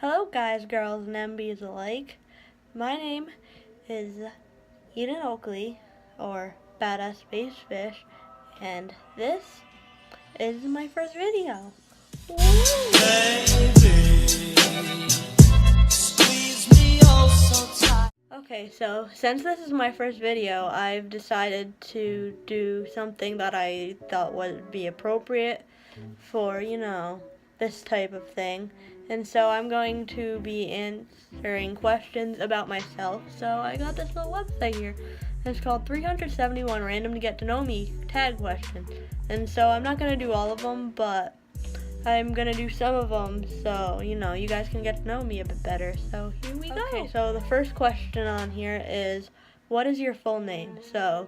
Hello guys, girls, and MBs alike. My name is Eden Oakley, or Badass Space Fish, and this is my first video. Okay, so since this is my first video, I've decided to do something that I thought would be appropriate for, this type of thing. And so I'm going to be answering questions about myself. So I got this little website here. It's called 371 Random to Get to Know Me Tag Questions. And so I'm not going to do all of them, but I'm going to do some of them so, you guys can get to know me a bit better. So here we go. Okay, so the first question on here is, what is your full name? So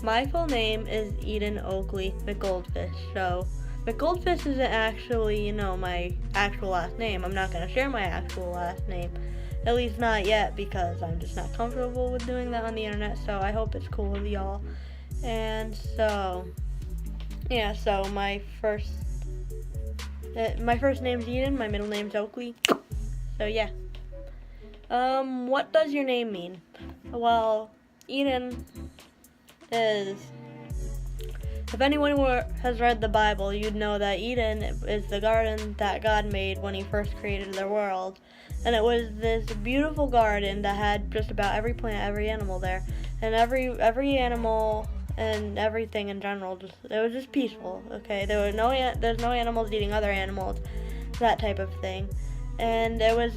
my full name is Eden Oakley McGoldfish. So McGoldfish isn't actually, my actual last name. I'm not going to share my actual last name. At least not yet, because I'm just not comfortable with doing that on the internet. So I hope it's cool with y'all. And so, yeah, so my first name's Eden, my middle name's Oakley. So yeah. What does your name mean? Well, Eden is, if anyone has read the Bible, you'd know that Eden is the garden that God made when he first created the world. And it was this beautiful garden that had just about every plant, every animal there. And every animal and everything in general, it was just peaceful, okay? There's no animals eating other animals, that type of thing. And it was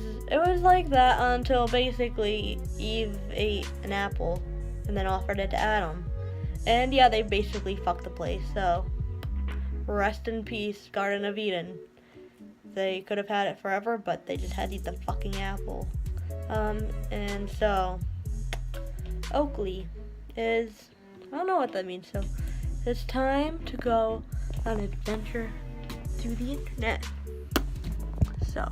like that until basically Eve ate an apple and then offered it to Adam. And yeah, they basically fucked the place, so rest in peace, Garden of Eden. They could have had it forever, but they just had to eat the fucking apple. And so, Oakley is, I don't know what that means, so it's time to go on an adventure through the internet. So,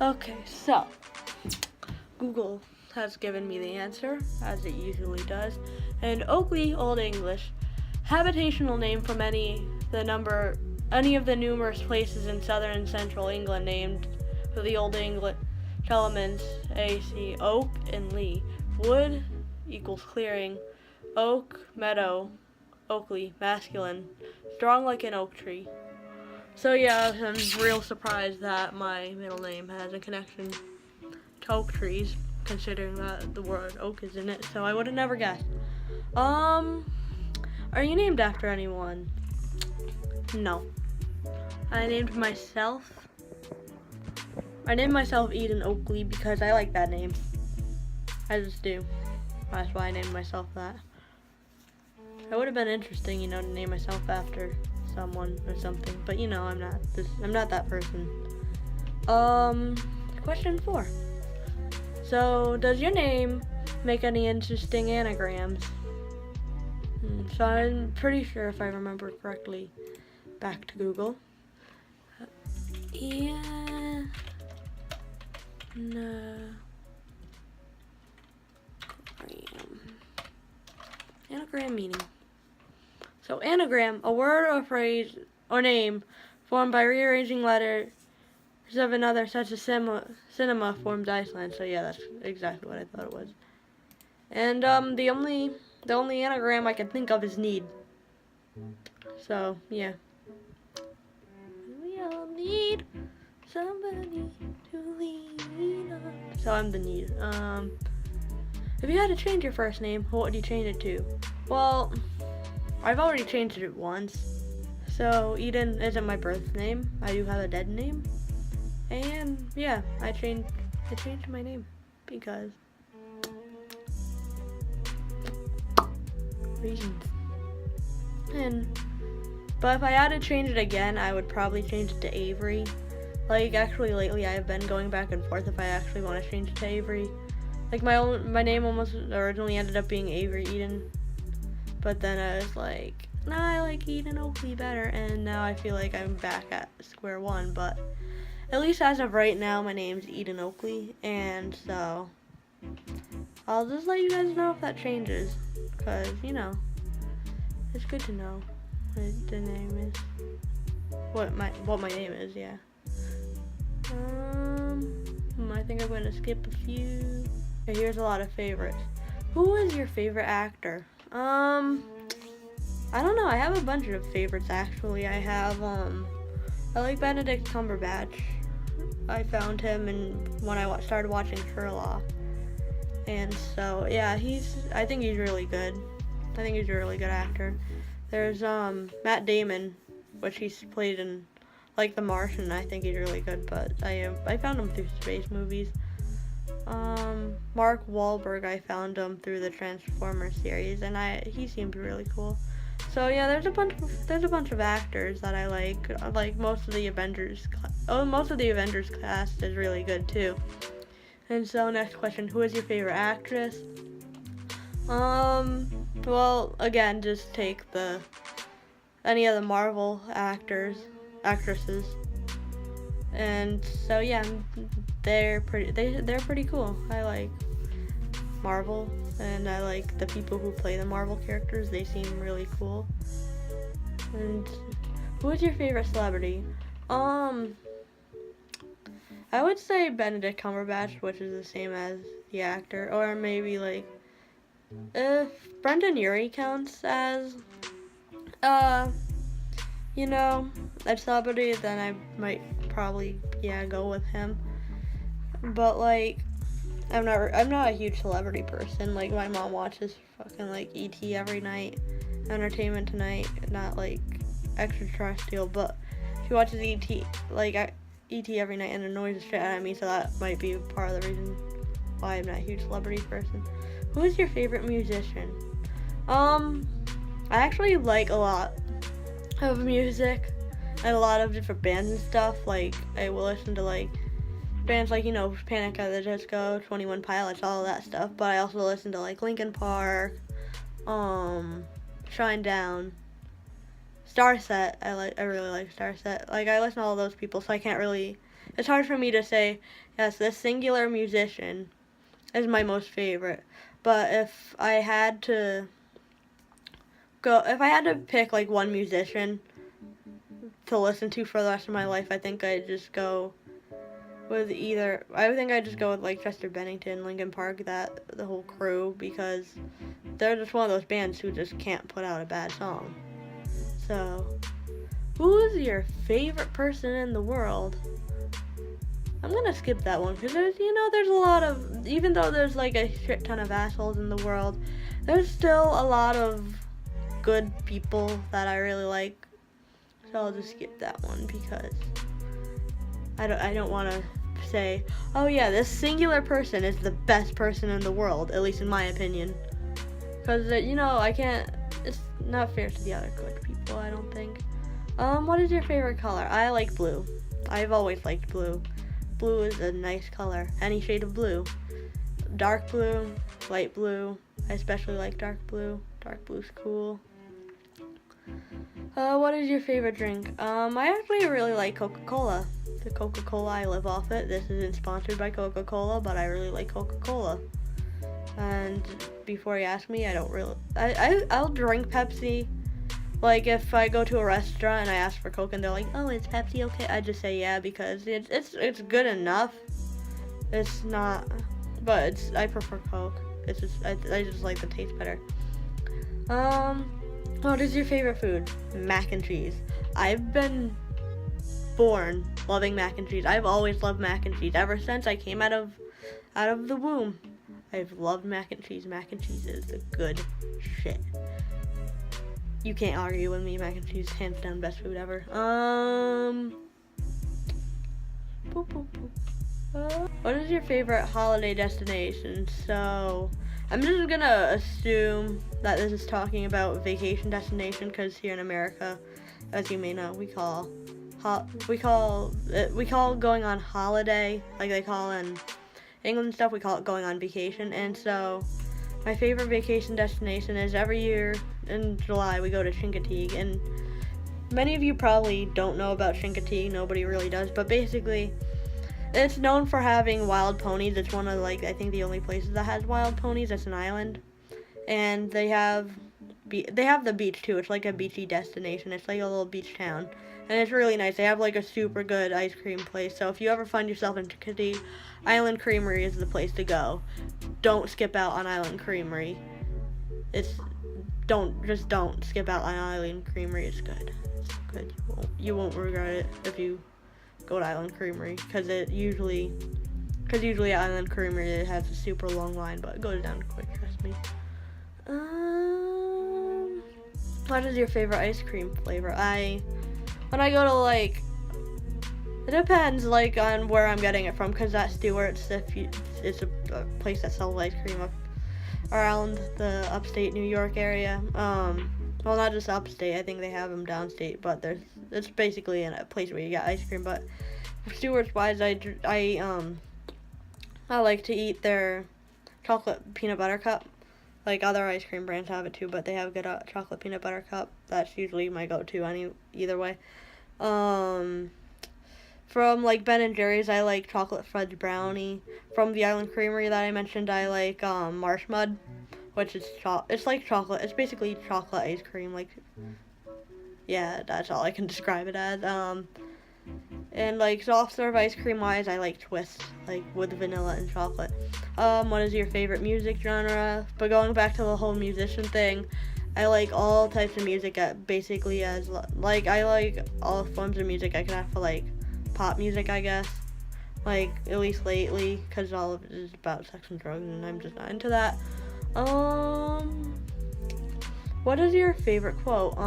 okay, so Google has given me the answer, as it usually does. And Oakley, Old English, habitational name from any of the numerous places in southern and central England named for the Old English elements, AC, oak and lee. Wood equals clearing. Oak, meadow. Oakley, masculine. Strong like an oak tree. So yeah, I'm real surprised that my middle name has a connection to oak trees, considering that the word oak is in it, so I would have never guessed. Are you named after anyone? No. I named myself Eden Oakley because I like that name. I just do. That's why I named myself that. It would have been interesting, to name myself after someone or something, but I'm not that person. Question 4. So, does your name make any interesting anagrams? So I'm pretty sure, if I remember correctly, back to Google. Anagram meaning. So anagram, a word or phrase or name formed by rearranging letters of another, such as cinema formed Iceland. So yeah, that's exactly what I thought it was. And the only anagram I can think of is need. So yeah. We all need somebody to lean on. So I'm the need. If you had to change your first name, what would you change it to? Well, I've already changed it once. So Eden isn't my birth name. I do have a dead name. And yeah, I changed my name because reasons. But if I had to change it again, I would probably change it to Avery. Like, actually lately I have been going back and forth if I actually want to change it to Avery. Like, my name almost originally ended up being Avery Eden, but then I was like, nah, I like Eden Oakley better, and now I feel like I'm back at square one. But at least as of right now, my name's Eden Oakley, and so I'll just let you guys know if that changes, because, you know, it's good to know what the name is. What my name is, yeah. I think I'm going to skip a few. Okay, here's a lot of favorites. Who is your favorite actor? I don't know. I have a bunch of favorites, actually. I like Benedict Cumberbatch. I found him when I started watching Sherlock. And so, yeah, I think he's really good. I think he's a really good actor. There's, Matt Damon, which he's played in, like, The Martian. I think he's really good, but I found him through space movies. Mark Wahlberg, I found him through the Transformers series, and he seemed really cool. So yeah, there's a bunch of actors that I like. Like most of the Avengers cast is really good too. And so next question, who is your favorite actress? Well, again, just take any of the Marvel actresses. And so yeah, they're pretty cool. I like Marvel, and I like the people who play the Marvel characters. They seem really cool. And who is your favorite celebrity? I would say Benedict Cumberbatch, which is the same as the actor, or maybe like if Brendan Urie counts as you know, a celebrity, then I might probably go with him. But like I'm not a huge celebrity person. Like my mom watches fucking like E.T. every night, Entertainment Tonight, not like Extraterrestrial, but she watches E.T. E.T. every night and annoys the shit out of me, so that might be part of the reason why I'm not a huge celebrity person. Who is your favorite musician? I actually like a lot of music and a lot of different bands and stuff. Like I will listen to like bands like, you know, Panic at the Disco, 21 Pilots, all of that stuff, but I also listen to like Linkin Park, Shinedown, Starset. I really like Starset. Like I listen to all those people, so I can't really, it's hard for me to say, yes, this singular musician is my most favorite. But if I had to pick like one musician to listen to for the rest of my life, I think I'd just go with like Chester Bennington, Linkin Park, the whole crew, because they're just one of those bands who just can't put out a bad song. So, who is your favorite person in the world? I'm gonna skip that one because there's a lot of, even though there's like a shit ton of assholes in the world, there's still a lot of good people that I really like. So I'll just skip that one because I don't want to say, oh yeah, this singular person is the best person in the world, at least in my opinion. Because, it's not fair to the other good people, I don't think. What is your favorite color? I like blue. I've always liked blue. Blue is a nice color. Any shade of blue. Dark blue, light blue. I especially like dark blue. Dark blue's cool. What is your favorite drink? I actually really like Coca-Cola. The Coca-Cola, I live off it. This isn't sponsored by Coca-Cola, but I really like Coca-Cola. And before you ask me, I'll drink Pepsi. Like if I go to a restaurant and I ask for Coke and they're like, oh, is Pepsi okay? I just say yeah because it's good enough. It's not, but I prefer Coke. It's just I just like the taste better. What is your favorite food? Mac and cheese. I've been born loving mac and cheese. I've always loved mac and cheese ever since I came out of the womb. I've loved mac and cheese. Mac and cheese is the good shit. You can't argue with me. Mac and cheese, hands down, best food ever. What is your favorite holiday destination? So, I'm just gonna assume that this is talking about vacation destination, because here in America, as you may know, we call going on holiday, like they call in England and stuff, we call it going on vacation. And so my favorite vacation destination is every year in July we go to Chincoteague, and many of you probably don't know about Chincoteague. Nobody really does, but basically It's known for having wild ponies. It's one of, like, I think the only places that has wild ponies. It's an island. And they have the beach too. It's like a beachy destination. It's like a little beach town. And it's really nice. They have like a super good ice cream place. So if you ever find yourself in Chickadee, Island Creamery is the place to go. Don't skip out on Island Creamery. Don't skip out on Island Creamery. It's good. It's good. You won't regret it if you go to Island Creamery, because usually at Island Creamery it has a super long line, but it goes down quick. Trust me. What is your favorite ice cream flavor? When I go to, like, it depends, like, on where I'm getting it from, because at Stewart's, it's a place that sells ice cream up around the upstate New York area. Well, not just upstate, I think they have them downstate, but it's basically in a place where you get ice cream. But for Stewart's wise, I like to eat their chocolate peanut butter cup. Like, other ice cream brands have it too, but they have good chocolate peanut butter cup. That's usually my go-to either way. From, like, Ben & Jerry's, I like chocolate fudge brownie. From the Island Creamery that I mentioned, I like Marsh Mud, which is it's like chocolate. It's basically chocolate ice cream. Like, yeah, that's all I can describe it as. And, like, soft serve ice cream wise, I like Twist, like, with vanilla and chocolate. What is your favorite music genre? But going back to the whole musician thing, I like all types of music basically I like all forms of music except for, like, pop music, I guess. Like, at least lately, because all of it is about sex and drugs, and I'm just not into that. What is your favorite quote?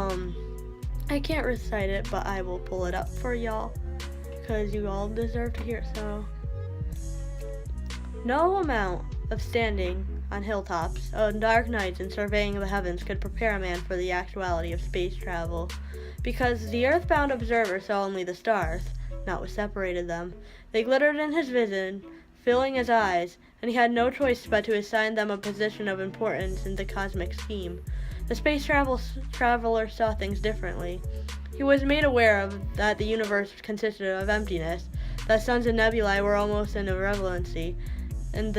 I can't recite it, but I will pull it up for y'all, because you all deserve to hear it. So, no amount of standing on hilltops on dark nights and surveying the heavens could prepare a man for the actuality of space travel, because the earthbound observer saw only the stars, not what separated them. They glittered in his vision, filling his eyes, and he had no choice but to assign them a position of importance in the cosmic scheme. The space traveler saw things differently. He was made aware of that the universe consisted of emptiness, that suns and nebulae were almost an irrelevancy, and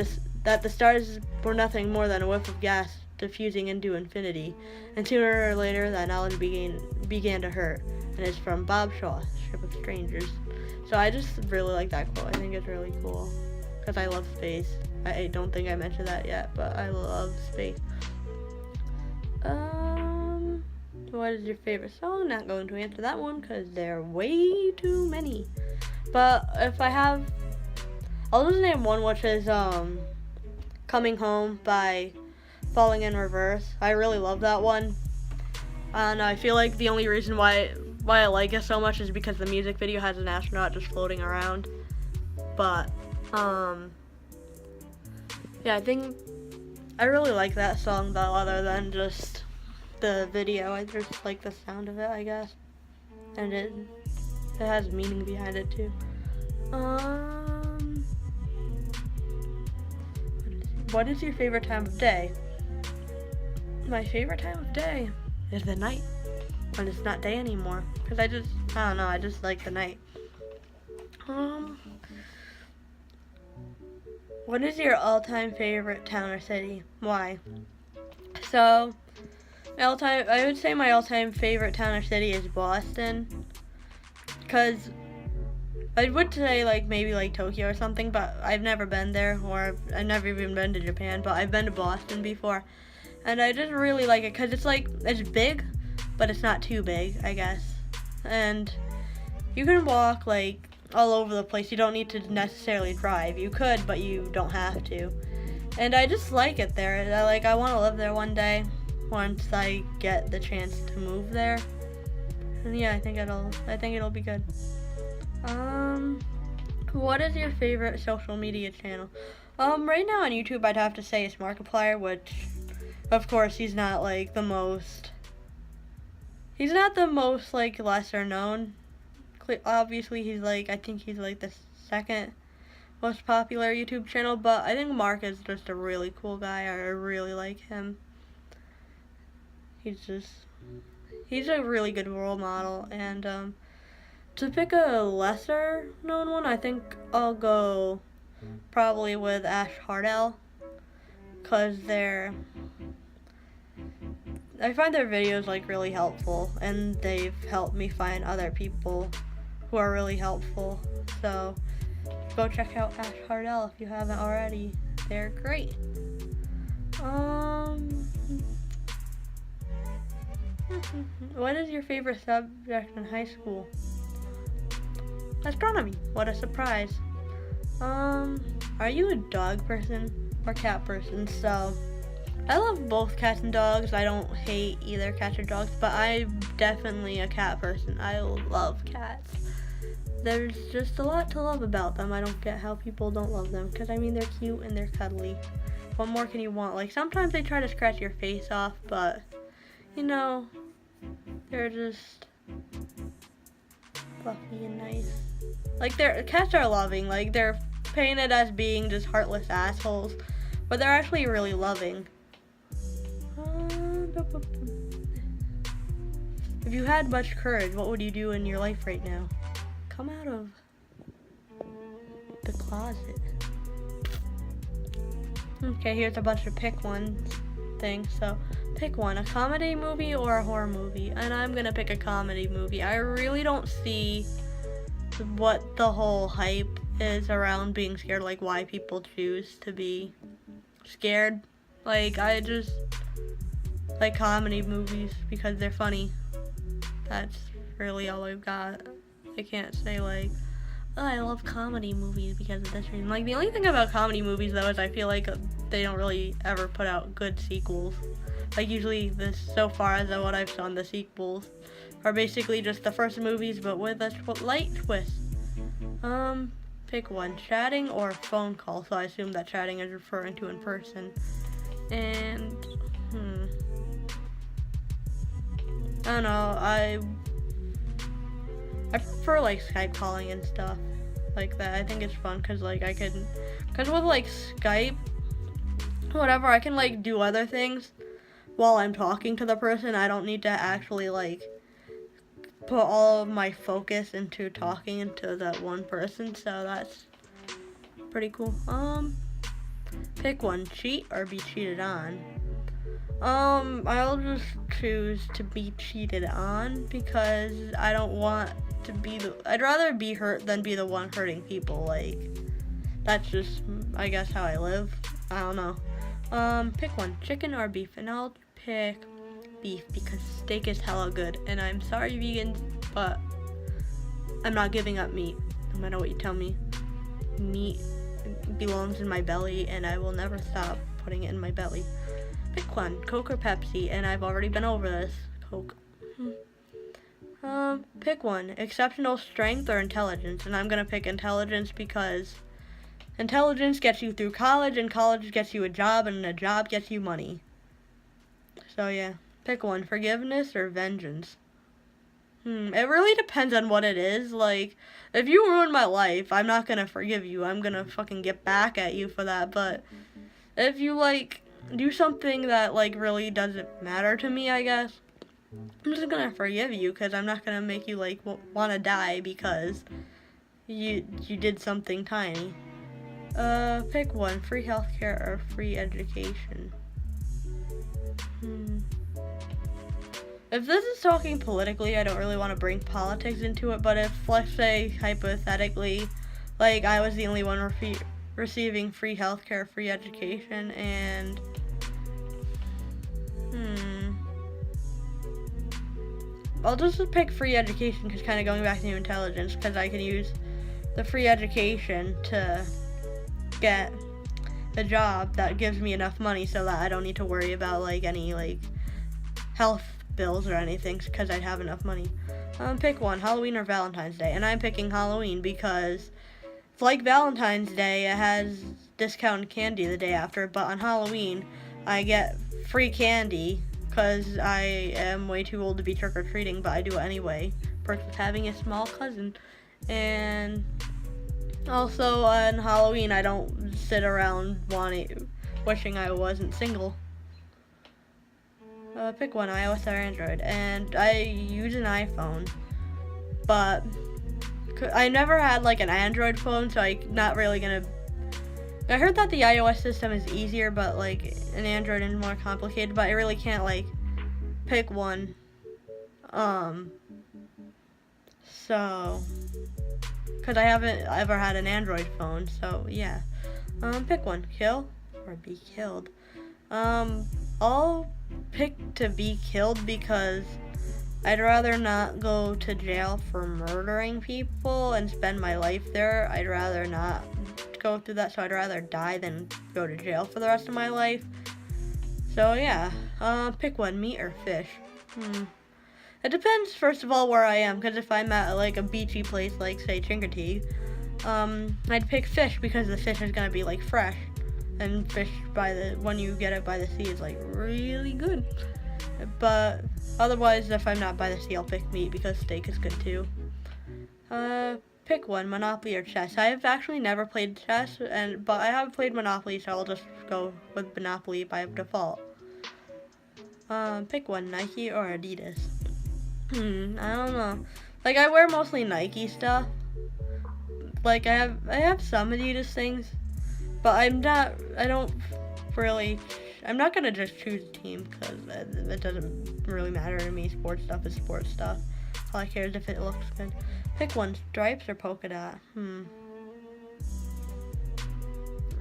that the stars were nothing more than a whiff of gas diffusing into infinity. And sooner or later, that knowledge began to hurt. And it's from Bob Shaw, Ship of Strangers. So I just really like that quote. I think it's really cool, because I love space. I don't think I mentioned that yet, but I love space. What is your favorite song? Not going to answer that one because there are way too many. But if I have, I'll just name one, which is Coming Home by Falling in Reverse. I really love that one. And I feel like the only reason why I like it so much is because the music video has an astronaut just floating around. But yeah, I think I really like that song though, other than just the video. I just like the sound of it, I guess. And it has meaning behind it too. What is your favorite time of day? My favorite time of day is the night, when it's not day anymore. Because I don't know, I just like the night. What is your all-time favorite town or city? Why? So, I would say my all-time favorite town or city is Boston. Because I would say maybe Tokyo or something, but I've never been there, or I've never even been to Japan, but I've been to Boston before. And I just really like it because it's big, but it's not too big, I guess. And you can walk all over the place. You don't need to necessarily drive. You could, but you don't have to. And I just like it there. I want to live there one day once I get the chance to move there. And yeah, I think it'll be good. What is your favorite social media channel? Right now on YouTube, I'd have to say it's Markiplier, which, of course, he's not the most lesser known. Obviously, he's I think he's the second most popular YouTube channel, but I think Mark is just a really cool guy. I really like him. He's a really good role model, and To pick a lesser known one, I think I'll go probably with Ash Hardell, because I find their videos like really helpful, and they've helped me find other people who are really helpful. So go check out Ash Hardell if you haven't already. They're great. What is your favorite subject in high school? Astronomy. What a surprise. Are you a dog person or cat person? So I love both cats and dogs. I don't hate either cats or dogs, but I'm definitely a cat person. I love cats. There's just a lot to love about them. I don't get how people don't love them, because I mean, they're cute and they're cuddly. What more can you want? Like, sometimes they try to scratch your face off, but you know, they're just fluffy and nice. Like, cats are loving. Like, they're painted as being just heartless assholes, but they're actually really loving. If you had much courage, what would you do in your life right now? Come out of the closet. Okay, here's a bunch of pick one things. So pick one, a comedy movie or a horror movie. And I'm gonna pick a comedy movie. I really don't see what the whole hype is around being scared, like why people choose to be scared. Like, I just like comedy movies because they're funny. That's really all I've got. I can't say like, oh, I love comedy movies because of this reason. Like, the only thing about comedy movies though is I feel like they don't really ever put out good sequels. Like, usually so far as what I've seen, the sequels are basically just the first movies but with a light twist. Pick one, chatting or phone call. So I assume that chatting is referring to in person. And I don't know, I prefer like Skype calling and stuff like that. I think it's fun because like because with like Skype, whatever, I can like do other things while I'm talking to the person. I don't need to actually like put all of my focus into talking to that one person, so that's pretty cool. Pick one, cheat or be cheated on. I'll just choose to be cheated on because I don't want to I'd rather be hurt than be the one hurting people. Like, that's just, I guess, how I live. I don't know. Pick one, chicken or beef, and I'll pick beef because steak is hella good. And I'm sorry, vegans, but I'm not giving up meat, no matter what you tell me. Meat belongs in my belly, and I will never stop putting it in my belly. Pick one, Coke or Pepsi, and I've already been over this. Coke. Pick one, exceptional strength or intelligence, and I'm gonna pick intelligence because intelligence gets you through college, and college gets you a job, and a job gets you money. So yeah, pick one, forgiveness or vengeance. It really depends on what it is. Like, if you ruin my life, I'm not gonna forgive you. I'm gonna fucking get back at you for that. But if you like do something that like really doesn't matter to me, I guess I'm just gonna forgive you because I'm not gonna make you like want to die because you did something tiny. Pick one, free healthcare or free education. If this is talking politically, I don't really want to bring politics into it, but if, let's say, hypothetically, like, I was the only one receiving free healthcare, free education, and I'll just pick free education because kind of going back to new intelligence, because I can use the free education to get a job that gives me enough money so that I don't need to worry about like any like health bills or anything because I'd have enough money. Pick one, Halloween or Valentine's Day, and I'm picking Halloween because it's like Valentine's Day, it has discounted candy the day after, but on Halloween I get free candy because I am way too old to be trick-or-treating, but I do it anyway. Perks with having a small cousin. And also on Halloween I don't sit around wishing I wasn't single. Pick one, iOS or Android, and I use an iPhone, but I never had like an Android phone, so I'm not really gonna. I heard that the iOS system is easier, but like an Android is more complicated. But I really can't like pick one. So, cause I haven't ever had an Android phone, so yeah. Pick one, kill or be killed. I'll pick to be killed because I'd rather not go to jail for murdering people and spend my life there. I'd rather not go through that, so I'd rather die than go to jail for the rest of my life. So yeah, pick one, meat or fish. It depends, first of all, where I am, because if I'm at like a beachy place like say Chincoteague, I'd pick fish because the fish is gonna be like fresh, and fish when you get it by the sea is like really good. But otherwise, if I'm not by the sea, I'll pick meat because steak is good too. Pick one, Monopoly or chess. I've actually never played chess, but I have played Monopoly, so I'll just go with Monopoly by default. Pick one, Nike or Adidas. I don't know. Like, I wear mostly Nike stuff. Like, I have some Adidas things, but I'm not gonna just choose a team because it doesn't really matter to me. Sports stuff is sports stuff. All I care is if it looks good. Pick one, stripes or polka dot.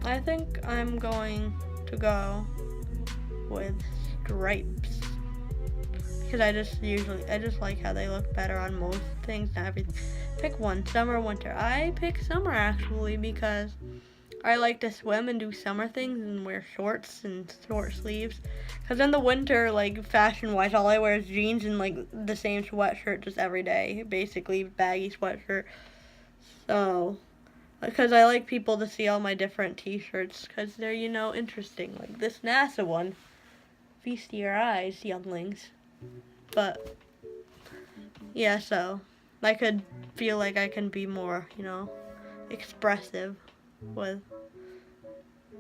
I think I'm going to go with stripes. Because I just like how they look better on most things, not everything. Pick one, summer or winter. I pick summer actually because I like to swim and do summer things and wear shorts and short sleeves. Because in the winter, like fashion-wise, all I wear is jeans and like the same sweatshirt just every day. Basically, baggy sweatshirt. So, because I like people to see all my different t-shirts because they're, interesting. Like this NASA one. Feast your eyes, younglings. But yeah, so I could feel like I can be more, expressive with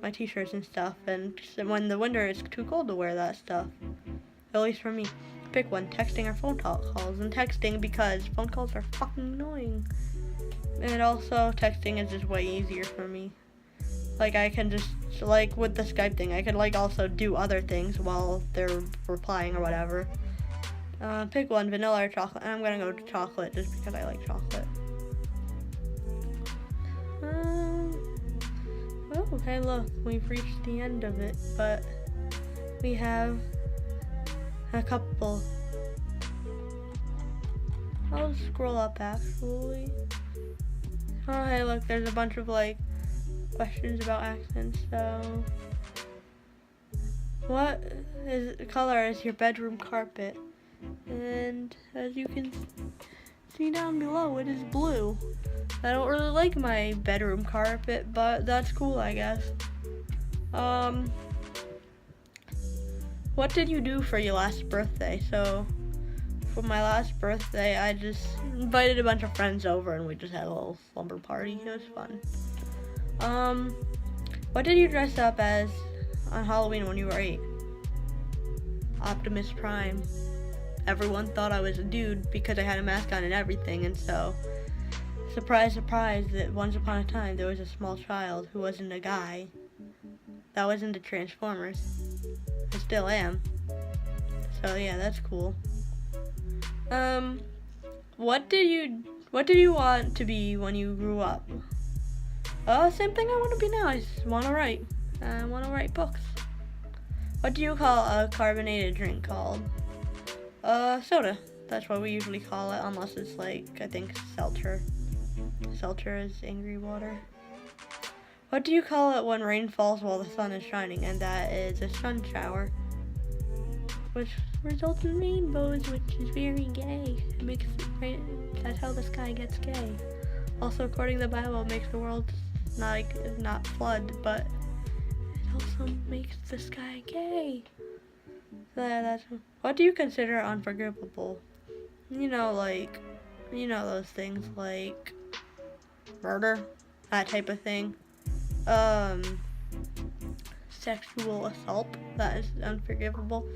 my t-shirts and stuff. And when the winter it's too cold to wear that stuff, at least for me. Pick one, texting or phone calls. And texting because phone calls are fucking annoying. And also texting is just way easier for me. Like I can just, like with the Skype thing, I could like also do other things while they're replying or whatever. Pick one, vanilla or chocolate. And I'm gonna go to chocolate just because I like chocolate. Oh, hey look, we've reached the end of it, but we have a couple. I'll scroll up actually. Oh, hey look, there's a bunch of like questions about accents. So, what color is your bedroom carpet? And as you can see down below, it is blue. I don't really like my bedroom carpet, but that's cool, I guess. What did you do for your last birthday? So, for my last birthday, I just invited a bunch of friends over and we just had a little slumber party. It was fun. What did you dress up as on Halloween when you were 8? Optimus Prime. Everyone thought I was a dude because I had a mask on and everything, and so, surprise, surprise, that once upon a time there was a small child who wasn't a guy that was into Transformers. I still am. So yeah, that's cool. What did you want to be when you grew up? Same thing I want to be now. I just want to write. I want to write books. What do you call a carbonated drink called? Soda. That's what we usually call it, unless it's like, I think, seltzer. Seltzer is angry water. What do you call it when rain falls while the sun is shining? And that is a sun shower, which results in rainbows, which is very gay. That's how the sky gets gay. Also, according to the Bible, it makes the world not flood, but it also makes the sky gay. What do you consider unforgivable? Those things like murder, that type of thing. Sexual assault, that is unforgivable.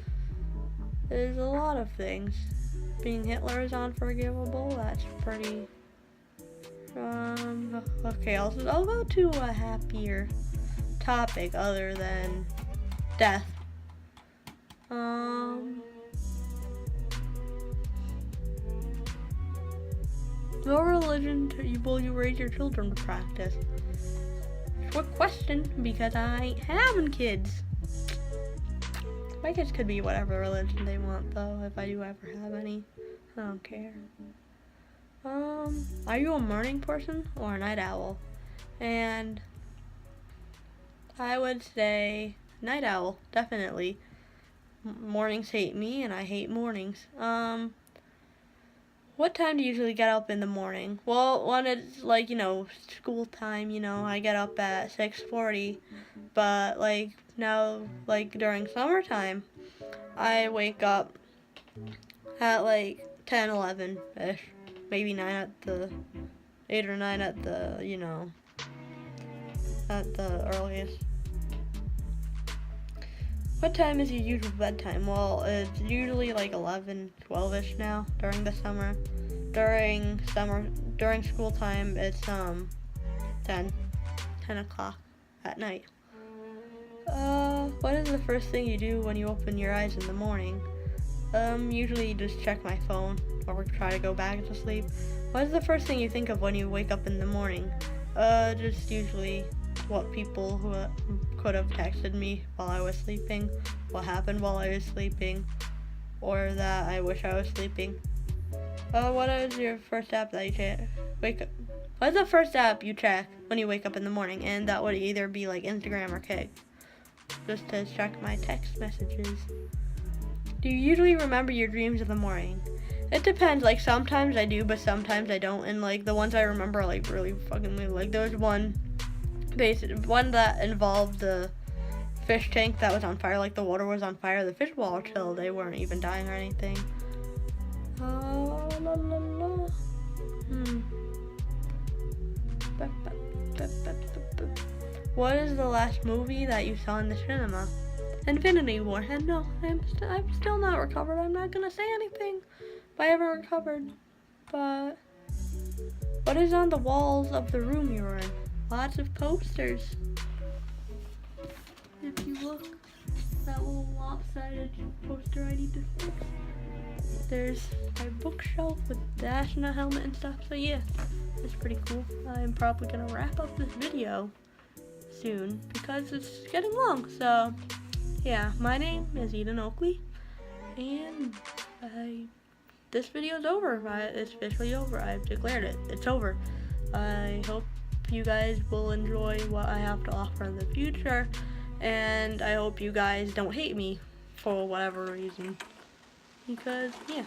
There's a lot of things. Being Hitler is unforgivable, that's pretty Okay, I'll go to a happier topic other than death. What religion will you raise your children to practice? What question? Because I ain't having kids. My kids could be whatever religion they want, though, if I do ever have any. I don't care. Are you a morning person or a night owl? And I would say night owl, definitely. Mornings hate me, and I hate mornings. What time do you usually get up in the morning? Well, when it's, like, school time, I get up at 6:40. But, now, during summertime, I wake up at, 10, 11-ish. Maybe 9 at the, 8 or 9 at the, at the earliest. What time is your usual bedtime? Well, it's usually 11, 12-ish now during the summer. During school time, it's 10 o'clock at night. What is the first thing you do when you open your eyes in the morning? Usually just check my phone or try to go back to sleep. What is the first thing you think of when you wake up in the morning? Just usually what people who could have texted me while I was sleeping, what happened while I was sleeping, or that I wish I was sleeping. What is your first app that you wake up? What is the first app you check when you wake up in the morning? And that would either be Instagram or Kik, just to check my text messages. Do you usually remember your dreams in the morning? It depends. Sometimes I do, but sometimes I don't. And the ones I remember are really fucking weird. There was one that involved the fish tank that was on fire. The water was on fire. The fish were all chill. They weren't even dying or anything. What is the last movie that you saw in the cinema? Infinity War. And no, I'm still not recovered. I'm not gonna say anything, but I haven't recovered. But what is on the walls of the room you're in? Lots of posters. If you look, that little lopsided poster I need to fix. There's my bookshelf with the astronaut helmet and stuff. So yeah, it's pretty cool. I'm probably gonna wrap up this video soon because it's getting long. So yeah, my name is Eden Oakley, and this video's over. It's officially over. I've declared it. It's over. I hope you guys will enjoy what I have to offer in the future, and I hope you guys don't hate me for whatever reason, because yeah.